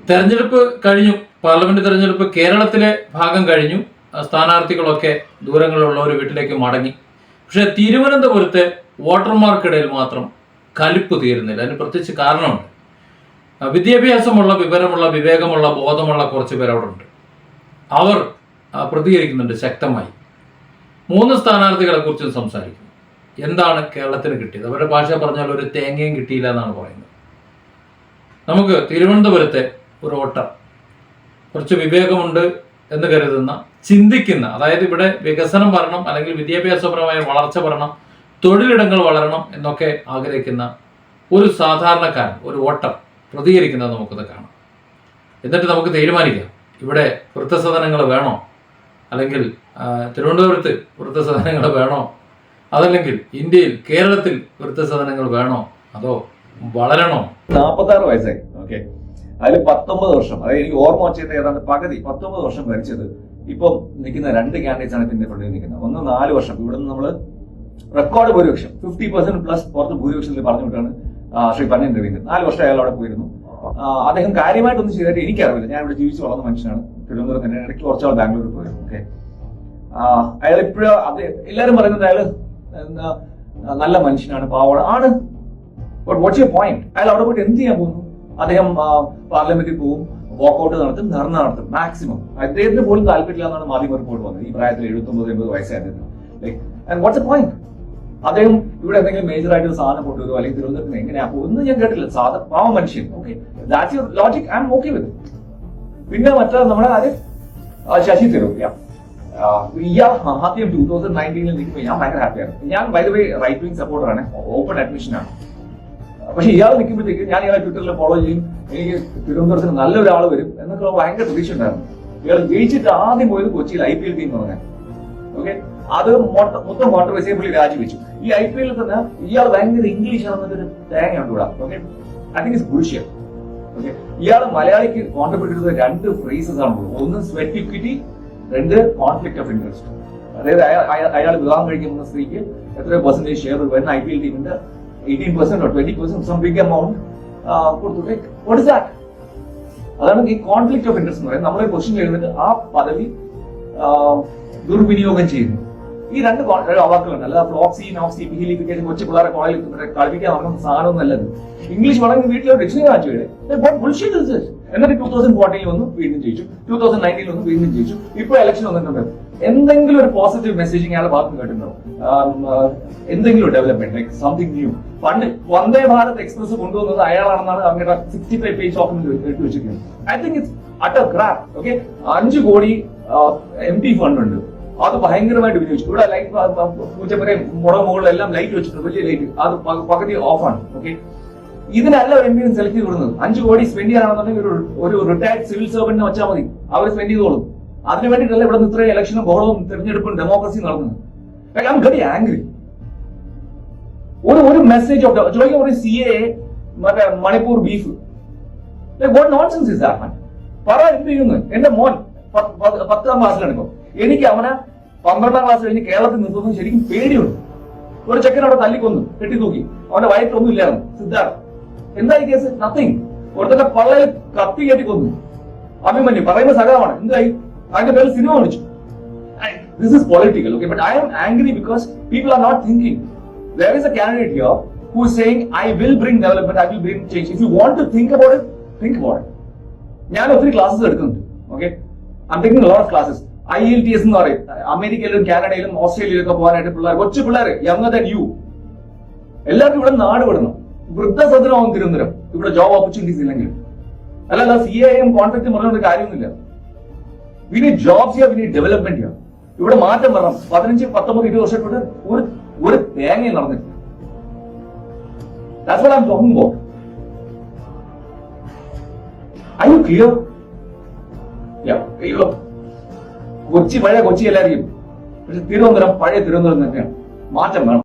തെരഞ്ഞെടുപ്പ് കഴിഞ്ഞു. പാർലമെന്റ് തെരഞ്ഞെടുപ്പ് കേരളത്തിലെ ഭാഗം കഴിഞ്ഞു. സ്ഥാനാർത്ഥികളൊക്കെ ദൂരങ്ങളിലുള്ള ഒരു വീട്ടിലേക്ക് മടങ്ങി. പക്ഷെ തിരുവനന്തപുരത്തെ വോട്ടർമാർക്കിടയിൽ മാത്രം കലിപ്പ് തീരുന്നില്ല. അതിന് പ്രത്യേകിച്ച് കാരണമുണ്ട്. വിദ്യാഭ്യാസമുള്ള, വിവരമുള്ള, വിവേകമുള്ള, ബോധമുള്ള കുറച്ച് പേർ അവിടെ ഉണ്ട്. അവർ പ്രതികരിക്കുന്നുണ്ട് ശക്തമായി. 3 സ്ഥാനാർത്ഥികളെ കുറിച്ച് സംസാരിക്കുന്നു. എന്താണ് കേരളത്തിന് കിട്ടിയത്? അവരുടെ ഭാഷ പറഞ്ഞാൽ ഒരു തേങ്ങയും കിട്ടിയില്ല എന്നാണ് പറയുന്നത്. നമുക്ക് തിരുവനന്തപുരത്തെ ഒരു വോട്ടർ, കുറച്ച് വിവേകമുണ്ട് എന്ന് കരുതുന്ന, ചിന്തിക്കുന്ന, അതായത് ഇവിടെ വികസനം വരണം, അല്ലെങ്കിൽ വിദ്യാഭ്യാസപരമായ വളർച്ച വരണം, തൊഴിലിടങ്ങൾ വളരണം എന്നൊക്കെ ആഗ്രഹിക്കുന്ന ഒരു സാധാരണക്കാരൻ, ഒരു വോട്ടർ പ്രതികരിക്കുന്നത് നമുക്കത് കാണാം. എന്നിട്ട് നമുക്ക് തീരുമാനിക്കാം, ഇവിടെ വൃദ്ധസദനങ്ങൾ വേണോ, അല്ലെങ്കിൽ തിരുവനന്തപുരത്ത് വൃദ്ധസദനങ്ങൾ വേണോ, അതല്ലെങ്കിൽ ഇന്ത്യയിൽ, കേരളത്തിൽ വൃദ്ധസദനങ്ങൾ വേണോ, അതോ വളരണോ? 46 വയസ്സായി. ഓക്കെ, അതിൽ 19 വർഷം, അതായത് എനിക്ക് ഓർമ്മ വെച്ചത് ഏതാണ്ട് പകുതി 19 വർഷം ഭരിച്ചത് ഇപ്പം നിൽക്കുന്ന 2 കാൻഡിഡേറ്റ്സ് ആണ് പിന്നെ ഫ്രണ്ടിൽ നിൽക്കുന്നത്. ഒന്ന് 4 വർഷം, ഇവിടെ നിന്ന് നമ്മൾ റെക്കോർഡ് ഭൂരിപക്ഷം 50% പ്ലസ് പുറത്ത് ഭൂരിപക്ഷത്തിൽ പറഞ്ഞു വിട്ടാണ് ശ്രീ പന്ന്യൻ രവീന്ദ്രൻ. 4 വർഷം അയാൾ അവിടെ പോയിരുന്നു. അദ്ദേഹം കാര്യമായിട്ടൊന്നും ചെയ്തിട്ട് എനിക്കറിയില്ല. ഞാൻ ഇവിടെ ജീവിച്ചു വളർന്ന മനുഷ്യനാണ്. തിരുവനന്തപുരം തന്നെ, ഇടയ്ക്ക് കുറച്ചാൾ ബാംഗ്ലൂരിൽ പോയിരുന്നു. ഓക്കെ, അയാൾ ഇപ്പോഴും എല്ലാവരും പറയുന്നത് അയാൾ നല്ല മനുഷ്യനാണ്, പാവമാണ് ആണ്. But what's your point? അയാൾ അവിടെ പോയിട്ട് എന്ത് ചെയ്യാൻ പോകുന്നു? അദ്ദേഹം പാർലമെന്റിൽ പോവും, വാക്കൌട്ട് നടത്തും, ധർണ നടത്തും. മാക്സിമം അദ്ദേഹത്തിന് പോലും താല്പര്യമില്ല എന്നാണ് മാധ്യമ റിപ്പോർട്ട് വന്നത്. ഈ പ്രായത്തിൽ 79-80 വയസ്സായ like, and what's a point? അദ്ദേഹം ഇവിടെ എന്തെങ്കിലും മേജർ ആയിട്ട് സാധനം കൊണ്ടുവരുമോ, അല്ലെങ്കിൽ തിരുവനന്തപുരത്തിന് എങ്ങനെയാ ഒന്നും ഞാൻ കേട്ടില്ല. പാവ മനുഷ്യൻ. Okay, that's your logic, I M okay with. പിന്നെ മറ്റേ നമ്മുടെ കാര്യം ശശി തരൂർ. ഇയാൾ ആദ്യം 2019 നിൽക്കുമ്പോൾ ഞാൻ ഭയങ്കര ഹാപ്പിയാണ്. ഞാൻ by the way right wing സപ്പോർട്ടറാണ്, ഓപ്പൺ അഡ്മിഷൻ ആണ്. പക്ഷെ ഇയാൾ നിൽക്കുമ്പോഴത്തേക്ക് ഞാൻ ഇയാളെ ട്വിറ്ററിൽ ഫോളോ ചെയ്യും. എനിക്ക് തിരുവനന്തപുരത്തിന് നല്ലൊരാൾ വരും എന്നൊക്കെ ഭയങ്കര പ്രതീക്ഷ ഉണ്ടായിരുന്നു. ഇയാൾ ജയിച്ചിട്ട് ആദ്യം പോയത് കൊച്ചിയിൽ IPL ടീം തുടങ്ങാൻ. ഓക്കെ, അത് മൊത്തം കോൺട്രവേഴ്സിയെ പുള്ളി രാജിവെച്ചു. ഈ IPL തന്നെ ഇയാൾ ഭയങ്കര ഇംഗ്ലീഷ് ആണെന്നൊരു തേങ്ങയുണ്ട് ഇവിടെ. Okay, I think it's bullshit. Okay, ഇയാൾ മലയാളിക്ക് കോൺട്രിബ്യൂട്ട് ചെയ്തത് 2 ഫ്രേസസ് ആണുള്ളത്. ഒന്ന് sweat equity, 2 conflict of interest. അതായത് അയാൾ വിവാഹം കഴിക്കുന്ന സ്ത്രീക്ക് എത്ര പെർസെന്റേജ് ഷെയർ വരുന്ന IPL ടീമിന്റെ 18% or 20%, some big amount കൊടുത്തു. What is that? അതാണ് ഈ കോൺഫ്ലിക്ട് ഓഫ് ഇൻട്രസ്റ്റ് എന്ന് പറയുന്നത്. നമ്മളെ ക്വസ്റ്റ്യൻ ചെയ്യുന്നത് ആ പദവി ദുർവിനിയോഗം ചെയ്യുന്നു. ഈ 2 വാക്കുകളുണ്ട്. അല്ലാതെ ഫ്ലോക്സി, നോക്സി, പിഹിലിഫിക്കേഷൻ, കൊച്ചു പിള്ളേരെ കോളേജിൽ കളിപ്പിക്കാൻ നടക്കുന്ന സാധനമൊന്നും അല്ലത്. ഇംഗ്ലീഷ് വളരെ വീട്ടിലെ ഡിക്ഷണറി വായിച്ചു കഴിഞ്ഞാൽ എന്നിട്ട് 2014 വന്നു, വീണ്ടും ജയിച്ചു. 2019 വന്നു, വീണ്ടും ജയിച്ചു. ഇപ്പൊ ഇലക്ഷൻ വന്നിട്ടുണ്ട്. എന്തെങ്കിലും ഒരു പോസിറ്റീവ് മെസ്സേജിങ് അയാളെ ഭാഗത്ത് കേട്ടിട്ടുണ്ടോ? എന്തെങ്കിലും ഡെവലപ്മെന്റ്, ലൈക്ക് സംതിങ് ന്യൂ. പണ്ട് വന്ദേ ഭാരത് എക്സ്പ്രസ് കൊണ്ടുവന്നത് അയാളാണെന്നാണ് അവരുടെ 65 പേജ് ഡോക്യുമെന്റ് എടുത്തു വെച്ചിരിക്കുന്നത്. I think it's utter crap. Okay, 5 കോടി MT ഫണ്ട് ഉണ്ട്. അത് ഭയങ്കരമായിട്ട് വിനിയോഗിച്ചു. ഇവിടെ ലൈറ്റ് പൂച്ചപ്പുര മുകളിലെല്ലാം ലൈറ്റ് വെച്ചിട്ടുണ്ട്, വലിയ ലൈറ്റ്. അത് പകുതി ഓഫാണ്. ഓക്കെ, ഇതിനല്ല ഒരു MP സെലക്ട് ചെയ്ത് വിടുന്നത്. 5 കോടി സ്പെൻഡ് ചെയ്യാനാണെന്നുണ്ടെങ്കിൽ ഒരു റിട്ടയർഡ് സിവിൽ സർവന്റിനെ വെച്ചാൽ മതി, അവർ സ്പെൻഡ് ചെയ്തോളും. അതിനു വേണ്ടിയിട്ടല്ല ഇവിടെ നിന്ന് ഇത്രയും ഇലക്ഷനും ബഹളവും തെരഞ്ഞെടുപ്പും ഡെമോക്രസി നടന്നത്. I am very angry. ഒരു മെസ്സേജ് ഓഫ് ചോദിക്കാൻ ഒരു CA മറ്റേ Manipur beef, what nonsense is that? പറ, എന്ത് ചെയ്യുന്നു? എന്റെ മോൻ 10ാം ക്ലാസ്സിലാണ് ഇപ്പൊ. എനിക്ക് അവനെ 12ാം ക്ലാസ് കഴിഞ്ഞ് കേരളത്തിൽ നിർത്തുന്നത് ശരിക്കും പേടിയുണ്ട്. ഒരു ചെക്കൻ അവിടെ തല്ലിക്കൊന്നു, കെട്ടിത്തൂക്കി. അവന്റെ വയറ്റൊന്നും ഇല്ലായിരുന്നു. സിദ്ധാർത്ഥ്, എന്തായി കേസ്? നത്തിങ്. ഒരുത്തന്റെ പള്ളയിൽ കത്തി കെട്ടിക്കൊന്നു. അഭിമന്യു പറയുന്ന സഖാവാണ്. എന്തായി? അതിന്റെ പേരിൽ സിനിമ കാണിച്ചു. This is political, okay, but I am angry because people are not thinking. There is a candidate here who is saying, I will bring development, I will bring change. If you want to think about it, think about it. ഞാൻ ഒത്തിരി classes എടുക്കുന്നുണ്ട്. Okay, I'm taking a lot of classes. IELTS എന്ന് പറയും. അമേരിക്കയിലും കാനഡയിലും ഓസ്ട്രേലിയയിലും ഒക്കെ പോകാനായിട്ട് പിള്ളേർ, കൊച്ചു പിള്ളേർ, younger than you, എല്ലാവർക്കും ഇവിടെ നാട് വിടണം. വൃദ്ധസദനമാവും തിരുവനന്തപുരം ഇവിടെ ജോബ് ഓപ്പർച്യൂണിറ്റീസ് ഇല്ലെങ്കിൽ. അല്ലാതെ CAയും കോൺട്രാക്റ്റും പറഞ്ഞുകൊണ്ട് കാര്യമൊന്നുമില്ല. We need jobs here, we need development here. ഇവിടെ മാറ്റം വരണം. 15, 19, 20 വർഷമായിട്ട് ഒരു തേങ്ങയും നടന്നിട്ടില്ല. That's what I'm talking about. Are you clear? Yeah. Kochi പഴയ കൊച്ചി എല്ലായിരിക്കും, പക്ഷെ തിരുവനന്തപുരം പഴയ തിരുവനന്തപുരം തന്നെയാണ്. മാറ്റം വേണം.